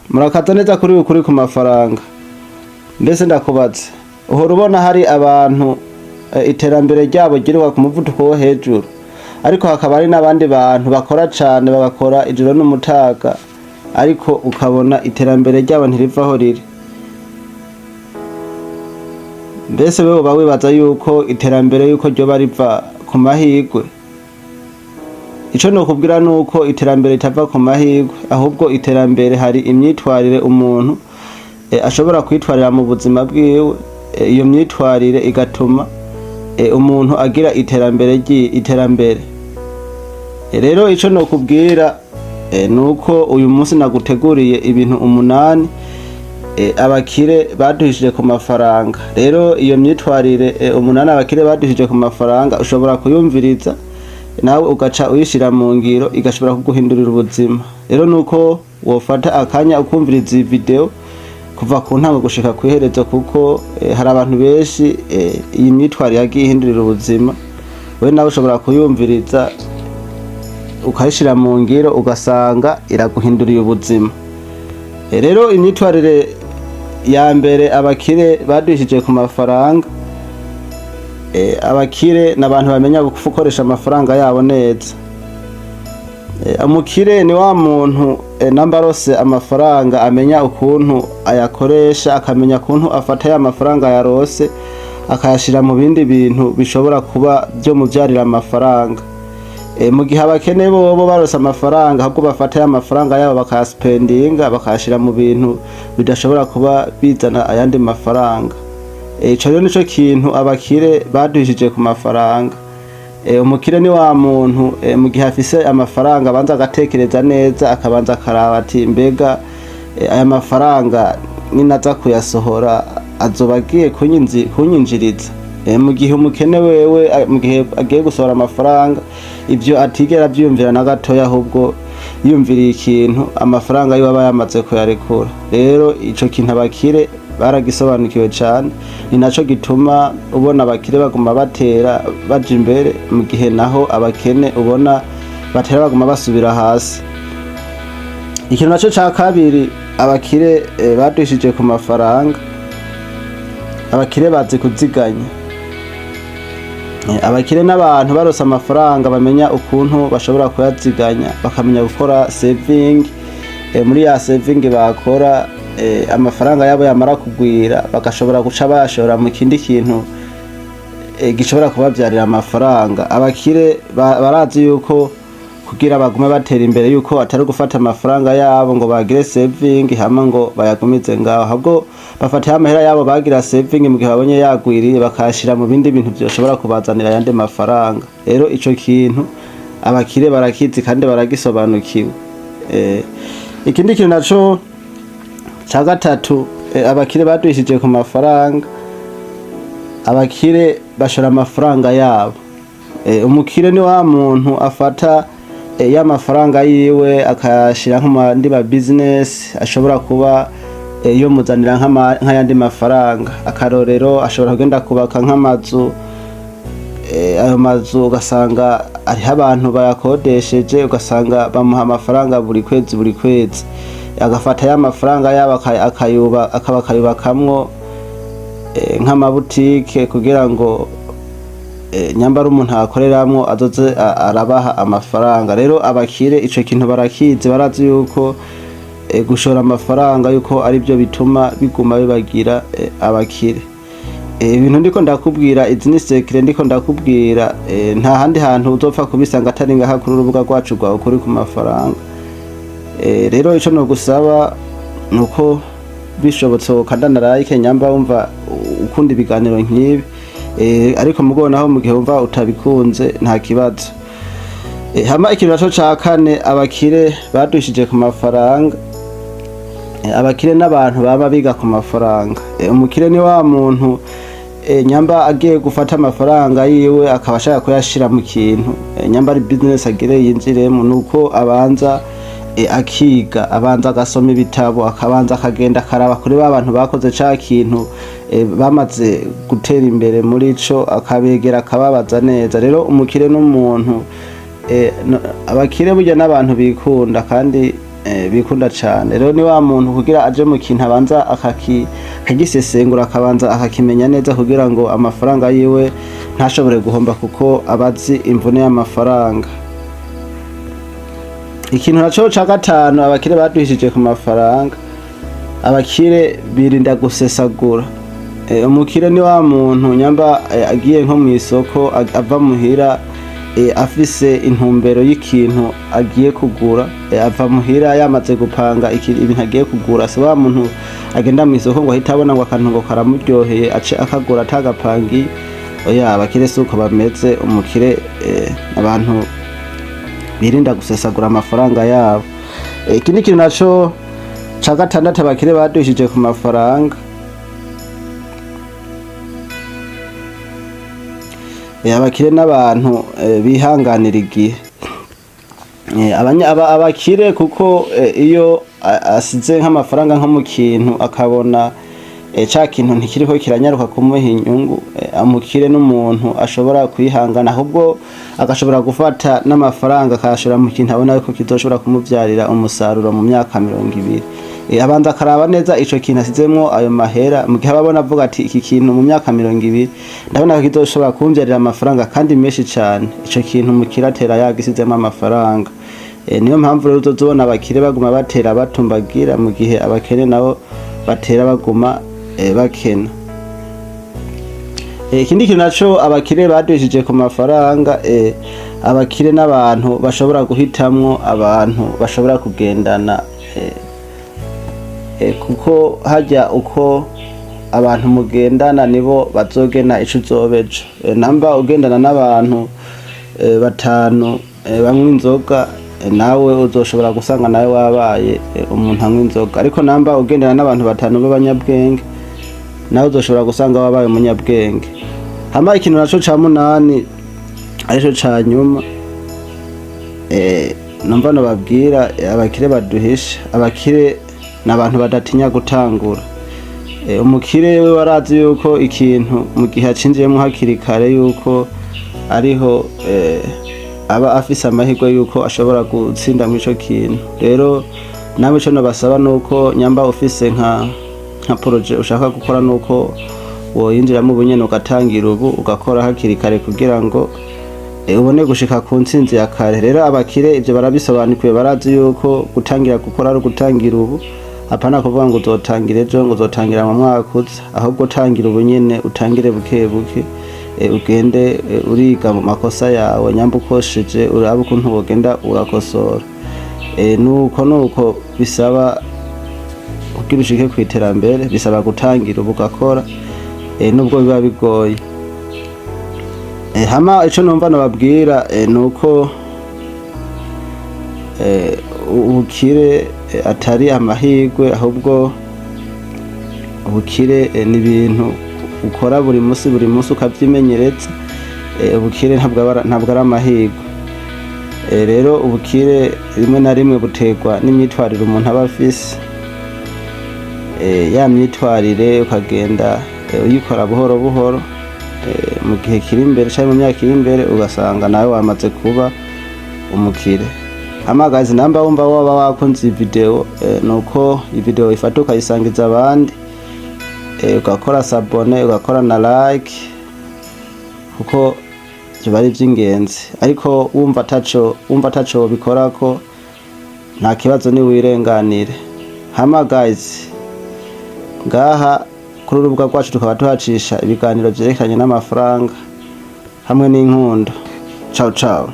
Murakaza neza kuri ukuri ku mafaranga. Mbese ndakubaza, uhora ubona hari abantu iterambere ryabo girirwa ku muvuduko wo hejuru, ariko hakaba hari n'abandi bantu bakora cane bagakora ijoro n'umutaga, ariko ukabona iterambere ryabo ntirivaho riri. Mbese wewe uba wibaza yuko iterambere yuko ryoba riva ku mahirwe? Ico nokubwira nuko iterambere ritava ku mahirwe, ahubwo iterambere hari imyitwarire umuntu ashobora kwitwarira mu buzima bwiwe, iyo myitwarire igatuma umuntu agira iterambere. Rero ico nokubwira nuko uyu munsi naguteguriye ibintu 8 abakire baduhishije ku mafaranga. Rero iyo myitwarire 8 abakire baduhishije ku mafaranga ushobora kuyumviriza nawe ugaca uyishira mu ngiro, igashobora kuguhindurira ubuzima. Rero nuko wofata akanya ukumviriza iyi video kuva ku ntango gushika kwiherezo, kuko hari abantu benshi iyi myitwarire yagiye ihindurira ubuzima. We nawe ushobora kuyumviriza ukayishira mu ngiro ugasanga iraguhinduriye ubuzima. Rero imyitwarire ya mbere abakire baduhishije ku mafaranga, abakire n'abantu bamenya gukoresha amafaranga yabo neza. Umukire ni wa muntu nambarose amafaranga amenya ukuntu ayakoresha, akamenya ukuntu afata ya mafaranga yarose akayashira mu bindi bintu bishobora kuba byo muvyarira amafaranga. Mu gihe abakene bobo barose amafaranga ahubwo bafata ya mafaranga yabo bakayaspendinga, bakayashira mu bintu bidashobora kuba bizana ayandi mafaranga. Ico rero nico kintu abakire baduhishije ku mafaranga. Umukire ni wa muntu mu gihe afise amafaranga abanza agatekereza neza, akabanza akaraba ati mbega aya mafaranga ninaza kuyasohora azoba agiye kunyinjiriza. Mu gihe umukene wewe mu gihe agiye gusohora amafaranga ivyo atigera vyumvira na gatoya, ahubwo yumviriye ikintu amafaranga yiwe aba yamaze kuyarekura. Rero ico kintu abakire baragisobanukiwe cane, ni naco gituma ubona abakire baguma batera baja imbere, mu gihe naho abakene ubona batera baguma basubira hasi. Ikintu naco ca kabiri abakire baduhishije ku mafaranga, abakire bazi kuziganya. Abakire n'abantu barose amafaranga bamenya ukuntu bashobora kuyaziganya, bakamenya gukora saving. Muri ya saving bakora amafaranga yabo yamara kugwira bagashobora guca bayashora mu kindi kintu gishobora kubavyarira amafaranga. Abakire barazi yuko kugira bagume batera imbere yuko atari gufata amafaranga yabo ngo bagire saving hama ngo bayagumize ngaho, ahubwo bafata amahera yabo bagira saving mu gihe babonye yagwiriye bakashira mu bindi bintu byoshobora kubazanira yande mafaranga. Rero ico kintu abakire barakizi kandi baragisobanukiwe. Ikindi kintu naco ca gatatu abakire baduhishije ku mafaranga, abakire bashora amafaranga yabo. Umukire ni wa muntu afata ya mafaranga yiwe akayashira nko mu andi ma business ashobora kuba yo muzanira nk'ayandi mafaranga. Akarorero ashobora kugenda kubaka nk'amazu, ayo mazu ugasanga ariho abantu bayakodesheje, ugasanga bamuha amafaranga buri kwezi. Agafata ya mafaranga yabo akayubakamwo nk'amabutike kugira ngo nyambara umuntu akoreramwo azoze arabaha amafaranga. Rero abakire ico kintu barakizi, barazi yuko gushora amafaranga yuko ari byo bituma biguma bibagira abakire. Ibintu ndiko ndakubwira, izi ni secret ndiko ndakubwira, nta handi hantu uzopfa kubisanga atari ngaha kuri urubuga rwacu rwa ukuri ku mafaranga. Rero ico no gusaba nuko bishobotse ukandana like nyamba wumva ukunda ibiganiro nk'ibi, ariko mugo naho mu gihe wumva utabikunze nta kibazo. Hama ikintu naco ca kane abakire baduhishije ku mafaranga, abakire n'abantu baba biga ku mafaranga. Umukire ni wa muntu nyamba agiye gufata amafaranga yiwe akaba ashaka kuyashira mu kintu, nyamba ari business agire yinjiremo, nuko abanza akiga, abanza agasoma ibitabo, akabanza akagenda akaraba kuri abantu bakoze ca kintu bamaze gutera imbere muri ico, akabegera akababaza neza. Rero umukire n'umuntu abakire burya n'abantu bikunda kandi bikunda cane. Rero ni wa muntu kugira aje mu kintu abanza akagisesengura akabanza akakimenya neza kugira ngo amafaranga yiwe ntashobore guhomba kuko abazi imvune y'amafaranga. Ikintu naco ca gatanu abakire baduhishije ku mafaranga, abakire birinda gusesagura. Umukire ni wa muntu nyamba agiye nko mw'isoko ava muhira afise intumbero y'ikintu agiye kugura, ava muhira yamaze gupanga ibintu agiye kugura. Si wa muntu agenda mw'isoko ngo ahita abona ngo akantu ngo karamuryoheye ace akagura atagapangiye. Oya, abakire suko bameze. Umukire abantu birinda gusesagura amafaranga yabo. Ikindi kintu naco ca gatandatu abakire baduhishije ku mafaranga, abakire n'abantu bihanganira igihe. Abakire kuko iyo asize nk'amafaranga nko mu kintu akabona ca kintu ntikiriko kiranyaruka kumuha inyungu, umukire n'umuntu ashobora kwihangana ahubwo agashobora gufata n'amafaranga akayashora mu kintu abona yuko kizoshobora kumuvyarira umusaruro mu myaka 20. Abanza akaraba neza ico kintu asizemwo ayo mahera, mu gihe ababona avuga ati iki kintu mu myaka 20 ndabona ko kizoshobora kumvyarira amafaranga kandi menshi cane, ico kintu umukire atera yagisizemwo amafaranga. Niyo mpamvu rero uzobona abakire baguma batera batumbagira, mu gihe abakene nabo batera baguma bakena. Ikindi kintu naco abakire baduhishije ku mafaranga, abakire n'abantu bashobora guhitamwo abantu bashobora kugendana, kuko hajya uko abantu mugendana nibo bazogena ico uzobejo. Namba ugendana n'abantu 5 banywa inzoga, nawe uzoshobora gusanga nawe wabaye umuntu anywa inzoga. Ariko namba ugendana n'abantu 5 b'abanyabwenge, nawe uzoshobora gusanga wabaye umunyabwenge. Hama ikintu naco ca 8 arico ca nyuma, numva no babwira abakire baduhisha. Abakire n'abantu badatinya gutangura. Umukire we warazi yuko ikintu mu gihe acinjiyemo hakiri kare yuko ariho aba afise amahirwe yuko ashobora gutsinda mw'ico kintu. Rero nawe ico nobasaba nuko nyamba ufise nka projet ushaka gukora nuko woyinjiramo ubunyene ugatangira ubu ugakora hakiri kare kugira ngo ubone gushika ku ntsinzi ya kare. Rero abakire ivyo barabisobanukiwe, barazi yuko gutangira gukora ari gutangira ubu, apana kuvuga ngo uzotangira ejo ngo uzotangira mu mwaka uza, ahubwo tangira ubunyene utangire buke buke, ugende uriga mu makosa yawe, nyamba ukosheje urabe ukuntu wogenda urakosora. Nuko bisaba kugira ushike kw'iterambere, bisaba gutangira ubu ugakora nubwo biba bigoye. Hama ico numva nababwira nuko ubukire atari amahirwe, ahubwo ubukire ni ibintu ukora buri munsi ukavyimenyereza. Ubukire ntabwo ari amahirwe. Rero ubukire rimwe na rimwe buterwa n'imyitwarire umuntu aba afise. Ya myitwarire ukagenda uyikora buhoro buhoro, mu gihe kiri imbere canke mu myaka iri imbere ugasanga nawe wamaze kuba umukire. Amagazi namba wumva waba wakunze video, nuko video ifata ukayisangiza abandi, ugakora sabone, ugakora na like, kuko biba ari ivy'ingenzi. Ariko wumva ataco bikorako nta kibazo, ni wirenganire. Hama guys, ngaha kuri urubuga rwacu tukaba tuhacisha ibiganiro vyerekeranye n'amafaranga hamwe n'inkundo. Ciao ciao.